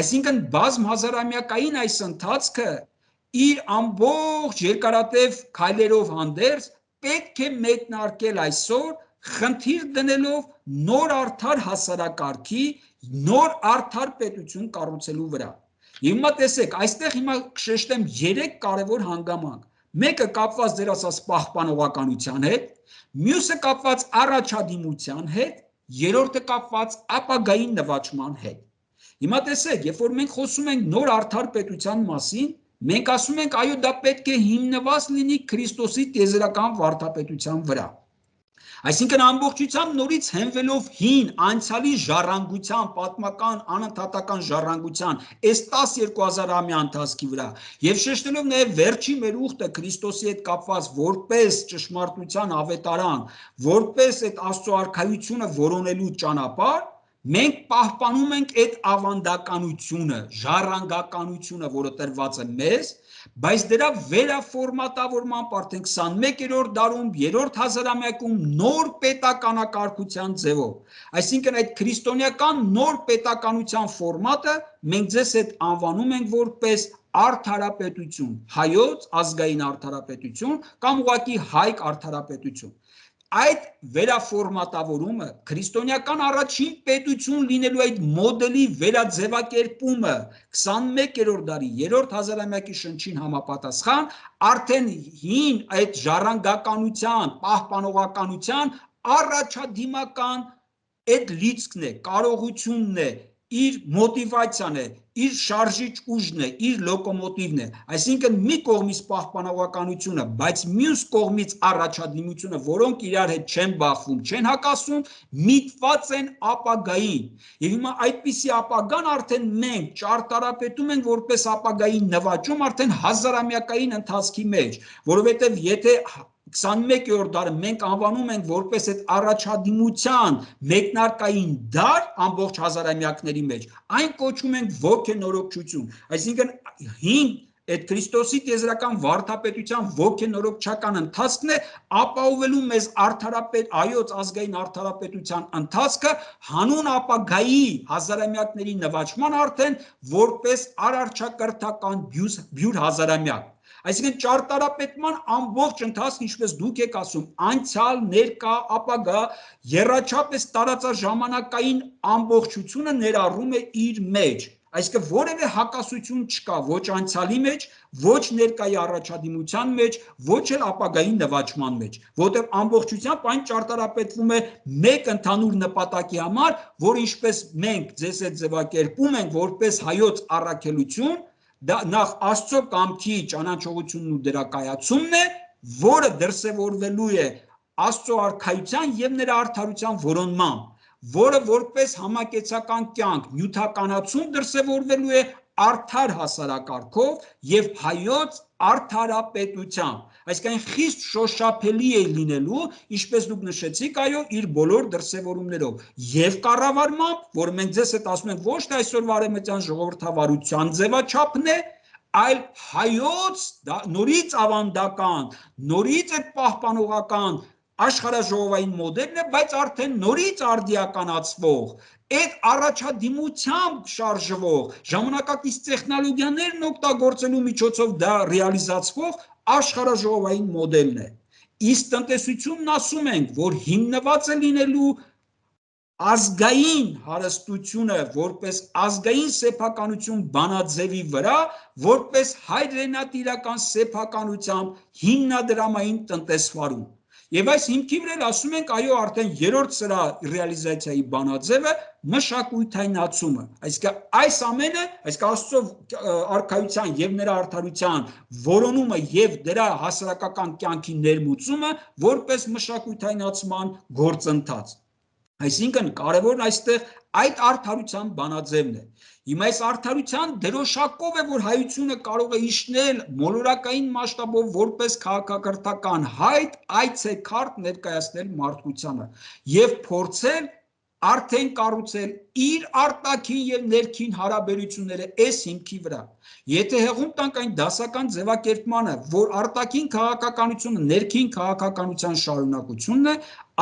Այսինքն բազմհազարամյակային այս ընթացքը իր ամբողջ երկարատև քայլերով հանդերձ պետք է մեկնարկել այսօր խնդիր դնելով նոր արդար հասարակարգի, նոր արդար պետություն կառուցելու վրա։ Հիմա տեսեք, այստեղ հիմա կշեշտեմ 3 կարևոր հանգամանք։ Մեկը կապված ձեր ասած պահպանողականության հետ, մյուսը կապված առաջադիմության հետ, երրորդը կապված ապագային նվաճման հետ։ Հիմա տեսեք, երբ որ մենք խոսում ենք նոր արդար պետության մասին, մենք ասում ենք, այո, դա պետք է հիմնված լինի Քրիստոսի տիեզերական վարդապետության վրա։ Այսինքն ամբողջությամբ նորից հենվելով հին անցյալի ժառանգության, պատմական անընդհատական ժառանգության, այս 12000-ամյա ընթացքի վրա, եւ շեշտելով նաեւ վերջի մեր ուխտը Քրիստոսի հետ կապված որպես ճշմարտության ավետարան, որպես այդ Աստծո արքայությունը որոնելու ճանապարհ, մենք պահպանում ենք այդ ավանդականությունը, ժառանգականությունը, որը տրված է մեզ, բայց դրա վերաֆորմատավորման արդեն 21-րդ դարում, 3-րդ հազարամյակում նոր պետականակարգության ձևով։ Այսինքն այդ քրիստոնեական նոր պետականության ֆորմատը մենք ձեզ հետ անվանում ենք որպես արդարապետություն, հայոց ազգային արդարապետություն կամ ուղղակի հայք արդարապետություն։ Այդ վերաֆորմատավորումը քրիստոնեական առաջին պետություն լինելու այդ մոդելի վերաձևակերպումը 21-րդ դարի 3-րդ հազարամյակի շնչին համապատասխան արդեն հին այդ ժառանգականության, պահպանողականության առաջադիմական այդ լիցքն է, կարողությունն է, իր մոտիվացիան է, իր շարժիչ ուժն է, իր լոկոմոտիվն է, այսինքն մի կողմից պահպանողականությունը, բայց մյուս կողմից առաջադիմությունը, որոնք իրար հետ չեն բախվում, չեն հակասում, միտված են ապագային։ Եվ հիմա այդպիսի ապագան արդեն մենք ճարտարապետում ենք որպես ապագային նվաճում արդեն հազարամյակային ընթացքի մեջ, որովհետև եթե 21-րդ դարը մենք անվանում ենք որպես այդ առաջադիմության մեկնարկային դար ամբողջ հազարամյակների մեջ, այն կոչում ենք ոգենորոգչություն, այսինքն հին այդ Քրիստոսի տիեզերական վարդապետության ոգենորոգչական ընթացքն է ապահովելու մեզ հայոց ազգային արդարապետության ընթացքը հանուն ապագայի հազարամյակների նվաճման արդեն որպես արարչակրթական բյուր հազարամյակ Այսինքն ճարտարապետման ամբողջ ընթացքը, ինչպես դուք եք ասում, անցյալ, ներկա, ապագա, եռաչափ տարածաժամանակային ամբողջությունը ներառում է իր մեջ։ Այսինքն որևէ հակասություն չկա ոչ անցյալի մեջ, ոչ ներկայի առաջադիմության մեջ, ոչ էլ ապագայի նվաճման մեջ, որտեղ ամբողջությամբ այն ճարտարապետվում է մեկ ընդհանուր նպատակի համար, որը ինչպես մենք ձեզ հետ ձևակերպում ենք որպես հայոց առաքելություն Դա նախ Աստծո կամքի ճանաչողությունն ու դրա կայացումն է, որը դրսևորվելու է Աստծո արքայության եւ նրա արդարության որոնմամբ, որը որպես համակեցական կյանք նյութականացում դրսևորվելու է արդար հասարակարգով եւ հայոց արդարապետությամբ Այսինքն խիստ շոշափելի է լինելու, ինչպես դուք նշեցիք, այո, իր բոլոր դրսևորումներով եւ կառավարմամբ, որ մենք ձեզ հետ ասում ենք ոչ թե այսօրվա արևմտյան ժողովրդավարության ձևաչափն է, այլ հայոց նորից ավանդական, նորից այդ պահպանողական աշխարհաժողովային մոդելն է, բայց արդեն նորից արդիականացվող, այդ առաջադիմությամբ շարժվող, ժամանակակից տեխնոլոգիաներն օգտագործելու միջոցով դա ռեալիզացվող աշխարհաժողովային մոդելն է։ Իսկ տնտեսությունն ասում ենք, որ հիմնված է լինելու ազգային հարստությունը որպես ազգային սեփականություն բանաձևի վրա, որպես հայրենատիրական սեփականությամբ հիմնադրամային տնտեսվարում։ Եվ այս հիմքի վրա ասում ենք, այո, արդեն երրորդ սրա ռեալիզացիայի բանաձևը մշակութայնացումը։ Այսինքն այս ամենը, այսինքն Աստծո արքայության եւ նրա արդարության որոնումը եւ դրա հասարակական կյանքի ներմուծումը որպես մշակութայնացման գործընթաց։ Այսինքն կարևորն այստեղ այդ արդարության բանաձևն է։ Հիմա այս արդարության դրոշակով է, որ հայությունը կարող է իջնել մոլորակային մասշտաբով որպես քաղաքակրթական հայտ, այցեքարտ ներկայացնել մարդկությանը եւ փորձել արդեն կառուցել իր արտաքին եւ ներքին հարաբերությունները այս հիմքի վրա։ Եթե հեղում տանք այն դասական ձևակերպմանը, որ արտաքին քաղաքականությունը ներքին քաղաքականության շարունակությունն է,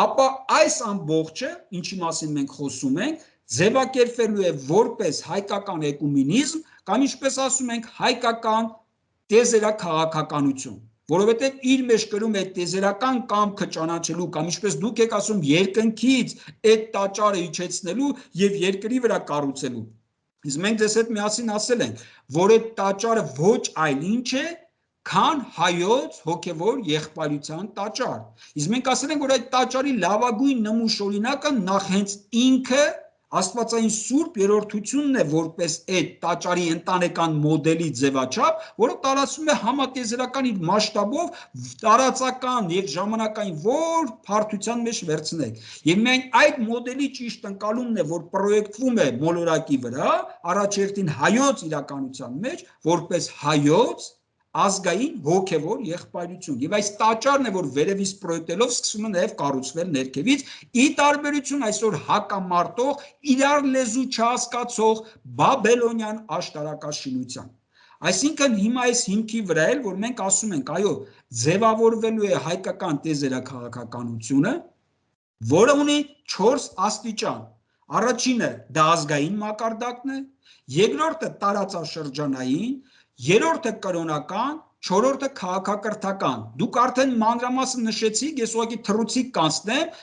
ապա այս ամբողջը, ինչի մասին մենք խոսում ենք, ձևակերպվելու է որպես հայկական էկումենիզմ կամ ինչպես ասում ենք հայկական տիեզերաքաղաքականություն, որովհետև իր մեջ կրում է տիեզերական կամքը ճանաչելու կամ ինչպես դուք եք ասում երկնքից այդ տաճարը իջեցնելու եւ երկրի վրա կառուցելու։ Իսկ մենք ձեզ հետ միասին ասել ենք, որ այդ տաճարը ոչ այլ ինչ է, քան հայոց հոգևոր եղբայրության տաճար։ Իսկ մենք ասել ենք, որ այդ տաճարի լավագույն նմուշ օրինակը նախ հենց ինքը Աստվածային Սուրբ երրորդությունն է որպես այդ տաճարի ընտանեկան մոդելի ձևաչափ, որը տարածվում է համատիեզերական իր մասշտաբով տարածական եւ ժամանակային որ հարթության մեջ վերցնեք։ Եվ միայն այդ մոդելի ճիշտ ընկալումն է, որ պրոյեկտվում է մոլորակի վրա, առաջերտին հայոց իրականության մեջ, որպես հայոց ազգային հոգևոր եղբայրություն։ Եվ այս տաճարն է, որ վերևից պրոյեկտելով սկսում է նաև կառուցվել ներքևից, ի տարբերություն այսօր հակամարտող, իրար լեզու չհասկացող բաբելոնյան աշտարակաշինության։ Այսինքն հիմա այս հիմքի վրա էլ, որ մենք ասում ենք, այո, ձևավորվելու է հայկական տիեզերաքաղաքականությունը, որը ունի 4 աստիճան։ Առաջինը դա ազգային մակարդակն է, երկրորդը տարածաշրջանային, երրորդը կրոնական, չորրորդը քաղաքակրթական։ Դուք արդեն մանրամասն նշեցիք, ես ուղղակի թռուցիկ կանցնեմ,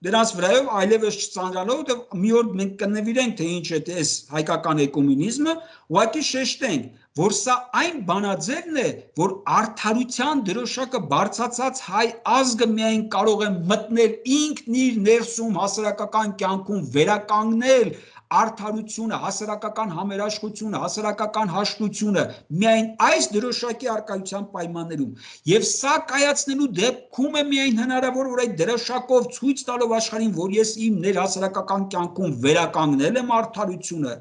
դրանց վրայով այլևս չծանրանալով, որտեղ մի օր մենք կնվիրենք, թե ինչ է այս հայկական էկումենիզմը, ուղղակի շեշտենք, որ սա այն բանաձևն է, որ արդարության դրոշակը բարձրացած հայ ազգը միայն կարող է մտնել ինքն իր ներսում հասարակական կյանքում վերականգնել արդարությունը, հասարակական համերաշխությունը, հասարակական հաշտությունը միայն այս դրոշակի արկայության պայմաններում եւ սա կայացնելու դեպքում է միայն հնարավոր որ այդ դրոշակով ցույց տալով աշխարհին որ ես իմ ներհասարակական կյանքում վերականգնել եմ արդարությունը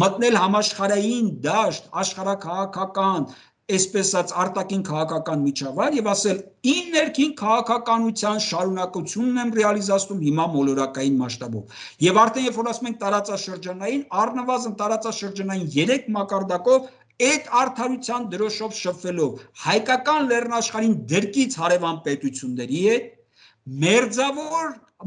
մտնել համաշխարհային դաշտ աշխարհաքաղաքական այսպես ասած արտաքին քաղաքական միջավայր եւ ասել իմ ներքին քաղաքականության շարունակությունն եմ ռեալիզացնում հիմա մոլորակային մասշտաբով եւ արդեն երբ որ ասում ենք տարածաշրջանային առնվազն տարածաշրջանային 3 մակարդակով Այդ արդարության դրոշով շփվելով հայկական լեռնաշխարհին դրկից հարևան պետությունների հետ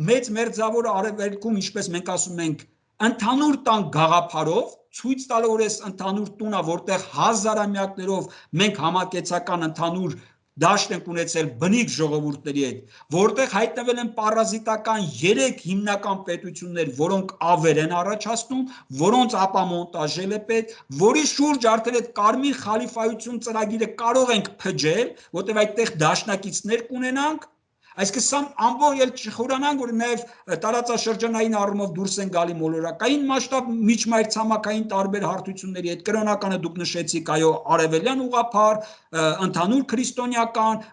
մեծ մերձավոր արևելքում, ինչպես մենք ասում ենք, ընդհանուր տան գաղափարով ցույց տալով որ այս ընդհանուր տունը, որտեղ հազարամյակներով մենք համակեցական ընդհանուր դաշտ ենք ունեցել բնիկ ժողովուրդների հետ, որտեղ հայտնվել են պարազիտական 3 հիմնական պետություններ, որոնք ավեր են առաջացնում, որոնց ապամոնտաժել է պետ, որի շուրջ արդեն այդ Կարմիր խալիֆայություն ծրագիրը կարող ենք փջել, որտեղ այդտեղ դաշնակիցներ կունենանք, այսինքն սա ամբողջ չխորանանք, որ նաև տարածաշրջանային առումով դուրս են գալի մոլորակային մասշտաբ միջմայրցամաքային տարբեր հարթությունների հետ, կրոնականը դուք նշեցիք, այո, արևելյան ուղղափառ, ընդհանուր քրիստոնեական,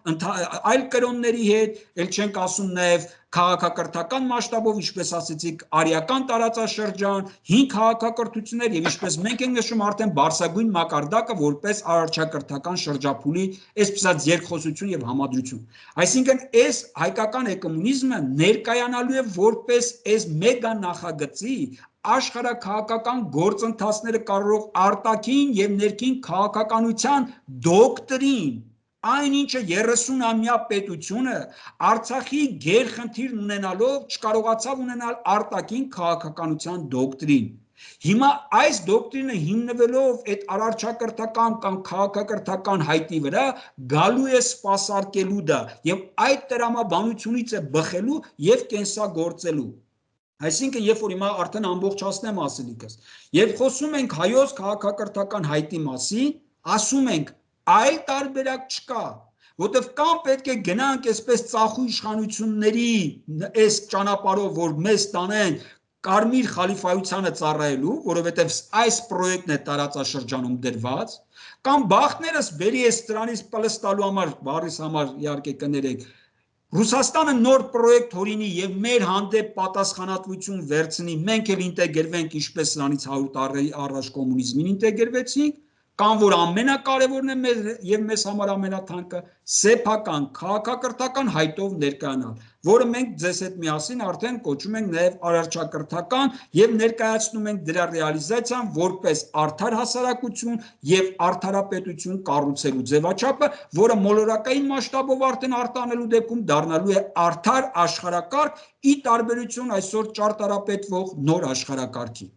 այլ կրոնների հետ, ել չենք ասում նաև քաղաքակրթական մասշտաբով, ինչպես ասեցիք, արիական տարածաշրջան, 5 քաղաքակրթություններ եւ ինչպես մենք ենք նշում արդեն բարձրագույն մակարդակը որպես արարչակրթական շրջափուլի այսպես երկխոսություն եւ համադրություն։ Այսինքն այս հայկական էկոմունիզմը ներկայանալու է որպես այս մեգա նախագծի աշխարհաքաղաքական գործընթացները կարող արտաքին եւ ներքին քաղաքականության դոկտրին այն ինչը 30-ամյա պետությունը Արցախի գերխնդիրն ունենալով չկարողացավ ունենալ արտաքին քաղաքականության դոկտրին։ Հիմա այս դոկտրինը հիմնվելով այդ արարչակրթական կամ քաղաքակրթական հայտի վրա գալու է սպասարկելու դա եւ այդ տրամաբանությունից է բխելու եւ կենսագործելու։ Այսինքն երբ որ հիմա արդեն ամբողջացնեմ ասելիքս, երբ խոսում ենք հայոց քաղաքակրթական հայտի մասին, ասում ենք այլ տարբերակ չկա, որտեվ կամ պետք է գնանք այսպես ծախու իշխանությունների այս ճանապարհով, որ մեզ տանեն Կարմիր խալիֆայությանը ծառայելու, որովհետև այս պրոյեկտն է տարածաշրջանում դրված, կամ բախտներս բերի այս դրանից պլստալու համար, բարիս համար իհարկե կներեք, Ռուսաստանը նոր պրոյեկտ հորինի եւ մեր հանդեպ պատասխանատվություն վերցնի, մենք էլ ինտեգրվենք, ինչպես սրանից 100 տարի առաջ կոմունիզմին ինտեգրվեցինք, կամ որ ամենակարևորն է եւ մեզ համար ամենաթանկը սեփական քաղաքակրթական հայտով ներկայանալ, որը մենք ձեզ հետ միասին արդեն կոչում ենք նաեւ արարչակրթական եւ ներկայացնում ենք դրա ռեալիզացիան որպես արդար հասարակություն եւ արդարապետություն կառուցելու ձևաչափը, որը մոլորակային մասշտաբով արդեն արտանելու դեպքում դառնալու է արդար աշխարհակարգ՝ ի տարբերություն այսօր ճարտարապետվող նոր աշխարհակարգի։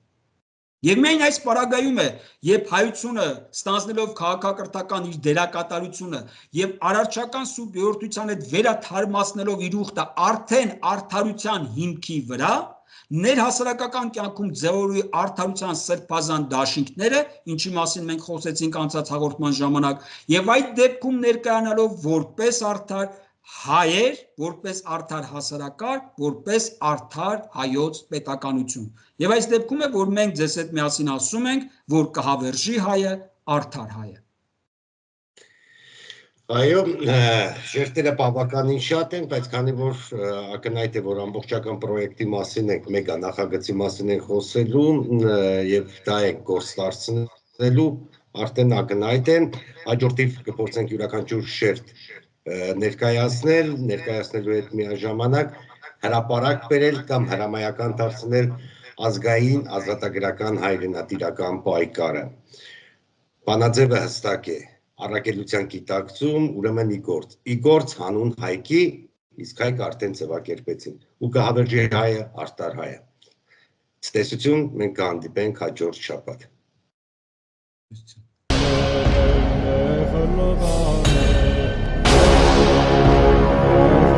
Եվ միայն այս պարագայում է, երբ հայությունը ստանձնելով քաղաքակրթական իր դերակատարությունը եւ արարչական սուրբ յորթության հետ վերաթարմացնելով իր ուխտը արդեն արդարության հիմքի վրա, ներհասարակական կյանքում ձևավորի արդարության սրբազան դաշինքները, ինչի մասին մենք խոսեցինք անցած հաղորդման ժամանակ, եւ այդ դեպքում ներկայանալով որպես արդար հայեր, որպես արդար հասարակարգ, որպես արդար հայոց պետականություն։ Եվ այս դեպքում է, որ մենք ձեզ հետ միասին ասում ենք, որ կհավերժի հայը արդար հայը։ Այո, շերտերը բավականին շատ են, բայց քանի որ ակնհայտ է, որ ամբողջական պրոյեկտի մասին ենք, մեգա նախագծի մասին ենք խոսելու եւ դա ենք գործ դարձնելու, արդեն ակնհայտ են, հաջորդիվ կփորձենք յուրաքանչյուր շերտ ներկայացնելու հետ միաժամանակ հրապարակ բերել կամ հրամայական դարձնել ազգային ազատագրական հայրենատիրական պայքարը։ Բանաձևը հստակ է, առաքելության գիտակցում, ուրեմն իգործ հանուն հայքի, իսկ հայք արդեն ձևակերպեցին, ու կհավերժի հայը արդար հայը։ Ցտեսություն, մենք կհանդիպենք հաջորդ շաբաթ։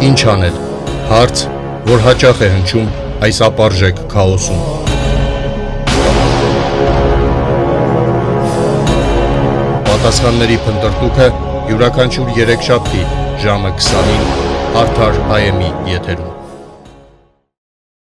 Ինչ անել։ Հարց, որ հաճախ է հնչում այս ապարժեք քաոսում։ Պատասխանների փնտրտուքը յուրաքանչյուր երեքշաբթի ժամը 20-ին Արդար IM-ի եթերում։